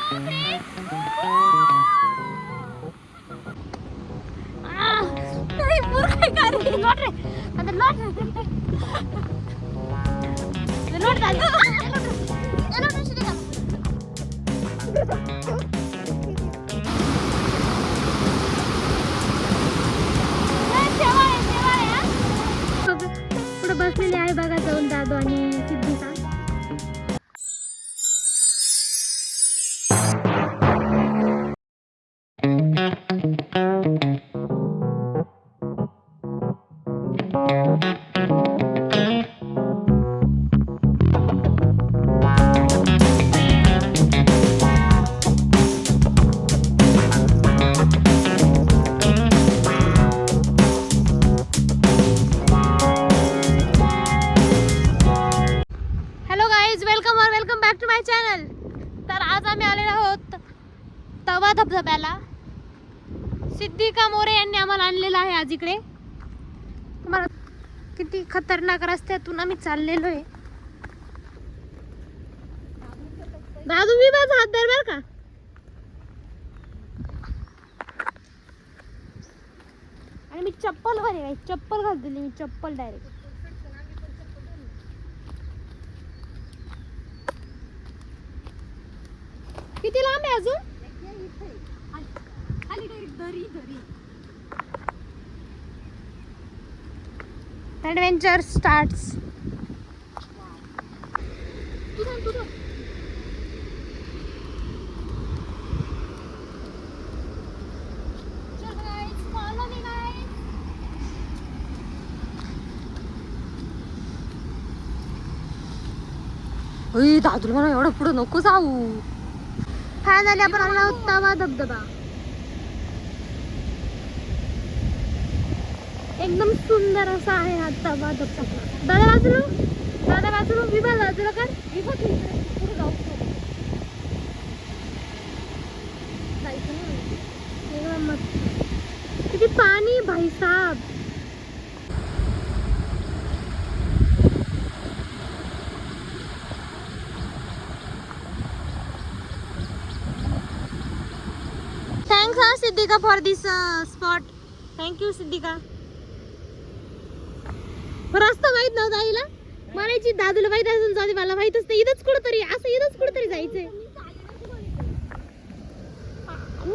पुढे बसलेले आहे बघा जाऊन दादू आणि Siddhika. Welcome back to my channel. तर आज आम्ही आलेलो आहोत तवा धबधब्याला. सिद्धिका मोरे यांनी आम्हाला आणलेला आहे आज इकडे. तुम्हाला किती खतरनाक रस्त्यातून आम्ही चाललेलो आहे. दादू मी माझा हात धर बर का. आणि मी चप्पल वर आहे, चप्पल घाल दिली मी, चप्पल डायरेक्ट. किती लांब आहे अजून? Adventure starts. दादू म्हणा एवढं पुढे नको जाऊ. फायनली आपण आलो आहोत तवा धबधबा. एकदम सुंदर असा आहे हा तवा धबधबा. दादा वाचलो विभा बाजूला कर. पुढे जाऊ एकदम मस्त. किती पाणी भाई साहब. Thanks Siddhika for this spot. Thank you Siddhika. रस्ता माहित नव्हता आईला. म्हणायची दादूला माहित असेल जाऊ दे, मला माहितच नाही. इथंच कुठंतरी असं इथंच कुठंतरी जायचंय.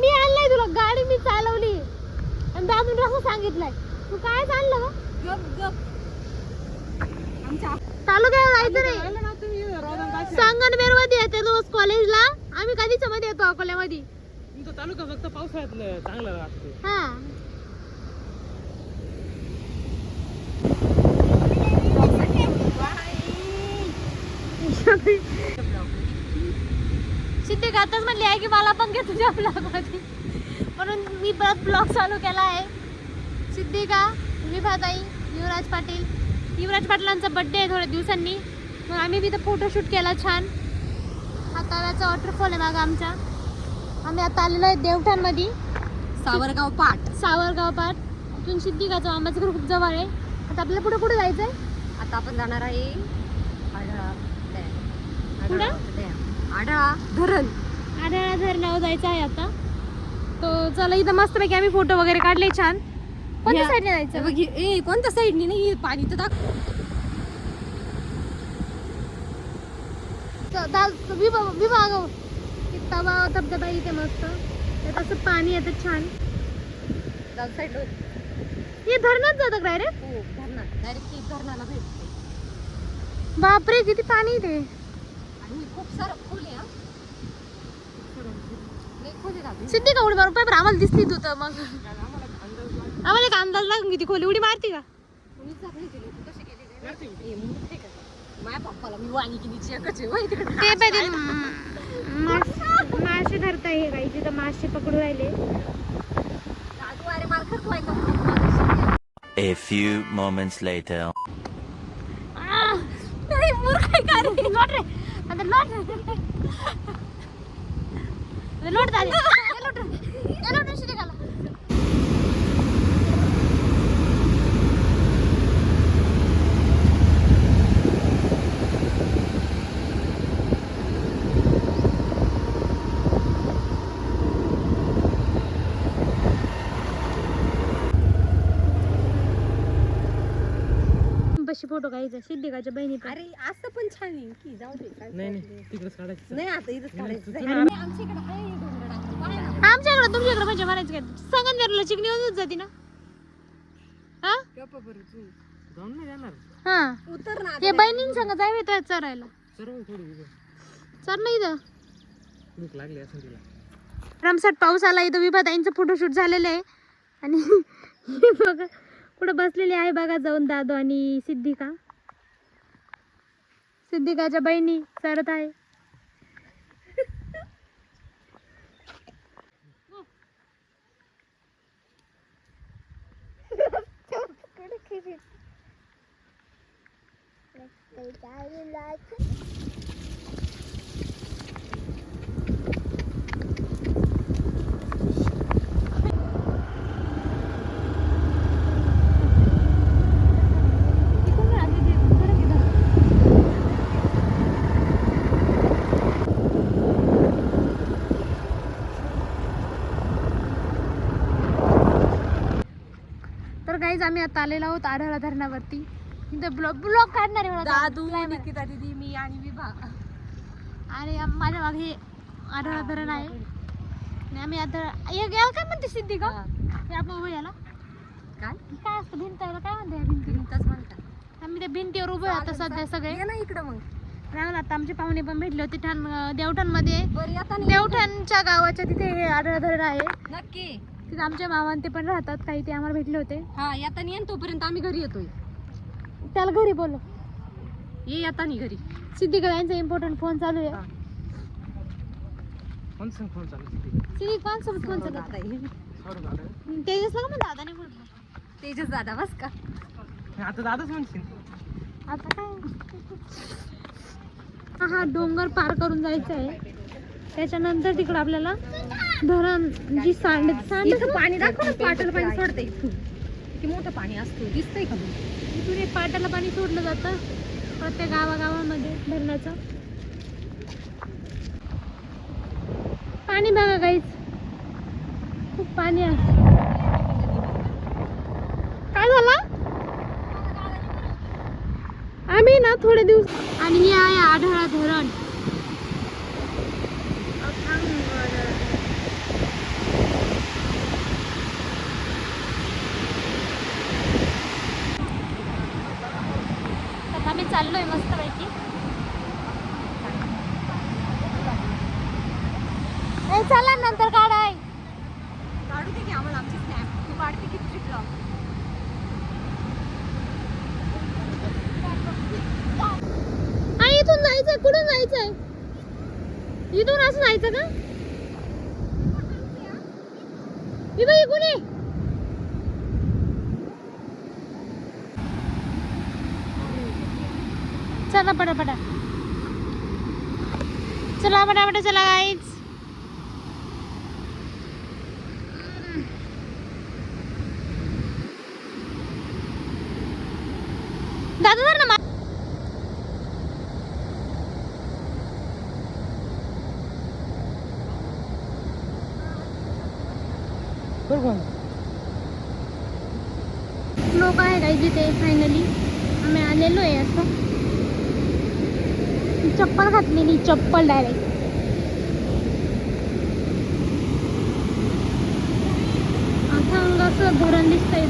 मी आणलंय तुला गाडी, मी चालवली आणि दादूने असं सांगितलंय. तू काय चाललं गप तालुक्याला जायचं नाही. संगमनेर मध्ये येते रोज कॉलेजला. आम्ही कधीच मध्ये येतो अकोल्यामध्ये. तुमचा तालुका फक्त पावसाळ्यात चांगला लागतो. हा सिद्धिका आताच म्हणली आहे की मला पण घे तुझ्या ब्लॉग मध्ये, म्हणून मी परत ब्लॉग चालू केला आहे. सिद्धिका, विभाताई, युवराज पाटलांचा बर्थडे आहे थोड्या दिवसांनी, मग आम्ही बी तर फोटोशूट केला छान. हा तव्याचा वॉटरफॉल आहे मागं आमच्या. आम्ही आता आलेलो आहे देवठाणमध्ये. सावरगाव पाट. इथून सिद्धिकाचं आंब्याचं घर खूप जवळ आहे. आता आपल्याला पुढे कुठे जायचंय? आता आपण जाणार आहे आढळा धरणावर जायचं आहे आता. तो चला इथं मस्तपैकी आम्ही फोटो वगैरे काढले छान. कोणत्या साईडने जायचं? बघ कोणत्या साईडने नाही, पाणी तर विभाग तवा धबधबा इथे मस्त. त्यात असं पाणी येतं छान. हे धरणात जातं काय रे? डायरेक्ट धरणाला भेटते. बापरे किती पाणी इथे. आणि खूप सारं फुल आहे. सिद्धिका उडी मारून पाय आम्हाला दिसली तू तर. मग आम्हाला एक अंदाज लागून किती खोली उडी मारते का? माझ्या पप्पाला मी वाणी कितीची एकच ते पाहिजे. मासे धरता हे काही तिथं मासे पकडू राहिले. A few moments later. पाशी फोटो काढायचा सिद्धिकाच्या बहिणी पण. अरे असं पण छान आहे की जाऊ दे काय नाही problem. नाही तिकडेच काढायचं नाही आता इथंच काढायचं नाही, आणि आमच्या इकडे आहे डोंगर पाहा ना. आमच्याकडे तुमच्याकडे म्हणजे म्हणायचं काय संगमनेरला चिकणी होऊन जाते ना. हा गप्प बरं तू. जाऊन नाही जाणार हा उतर ना हे बहिणीं संग जाय येतोय चरायला. सर्व थोडी उभं. चर नाही इथं भूक लागली असं तिला. रमसट पाऊस आला इथं विभाताईंचं फोटोशूट झालेलं आहे आणि हे बघा कुठं बसलेली आहे बघा जाऊन दादू आणि सिद्धिका. सिद्धिकाच्या बहिणी चरत आहे. तर गाईज आम्ही आता आलेलो आहोत आढळा धरणावरती. इथं ब्लॉग काढणार आहे मला दादू निकिता दीदी मी आणि विभा. आणि माझ्या मागे हे आढळा धरण आहे आणि आम्ही आता याला काय म्हणते सिद्धिका हे आपण उभं याला काय काय असतं भिंताला काय म्हणते या भिंती भिंतच म्हणतात. आम्ही त्या भिंतीवर उभे आहे आता सध्या सगळे. ये ना इकडं मग. राहून आता आमचे पाहुणे पण भेटले होते देवठाणमध्ये. बरं आता देवठाणच्या गावाच्या तिथे हे आढळा धरण आहे. नक्की तिथे आमच्या मामा ते पण राहतात काही ते आम्हाला भेटले होते. हा येताना येईन तोपर्यंत आम्ही घरी येतोय. त्याला घरी बोललो ये येतानी घरी. सिद्धिका यांचा इम्पॉर्टंट फोन चालू आहे. कोण सांग फोन चालू सिद्धी कोणासोबत फोन चालू दादा आहे. सॉरी दादा. तेजस ना मग दादा नाही बोलतो तेजस दादा बस का. आता दादाच म्हणशील. आता काय हा डोंगर पार करून जायचं आहे. त्याच्यानंतर तिकडं आपल्याला धरण जी सांड इथं पाणी दाखव ना पाटाला पाणी सोडतंय इथून. किती मोठं पाणी असतं दिसतंय का तुला? इथून एक पाटाला पाणी सोडलं जातं प्रत्येक गावागावामध्ये धरणाचं पाणी बघा काहीच खूप पाणी आहे. काय झालं आम्ही ना थोडे दिवस आणि हे आहे आढळा धरण. आता आम्ही चाललोय मस्त पैकी. चला नंतर काढाय काढू दे की आम्हाला आमची स्नॅप. तू काढते की तुझी vlog? इथून जायचंय कुठून जायचंय इथून असं जायचं का इकडून ये. चला पटापटा चला पटापटा चला गाईज. दादा धर ना लोक आहे काही जिथे फायनली आम्ही आलेलो आहे. असं चप्पल घातलेली चप्पल डायरेक्ट. आता अंगाचं धरण दिसतंय.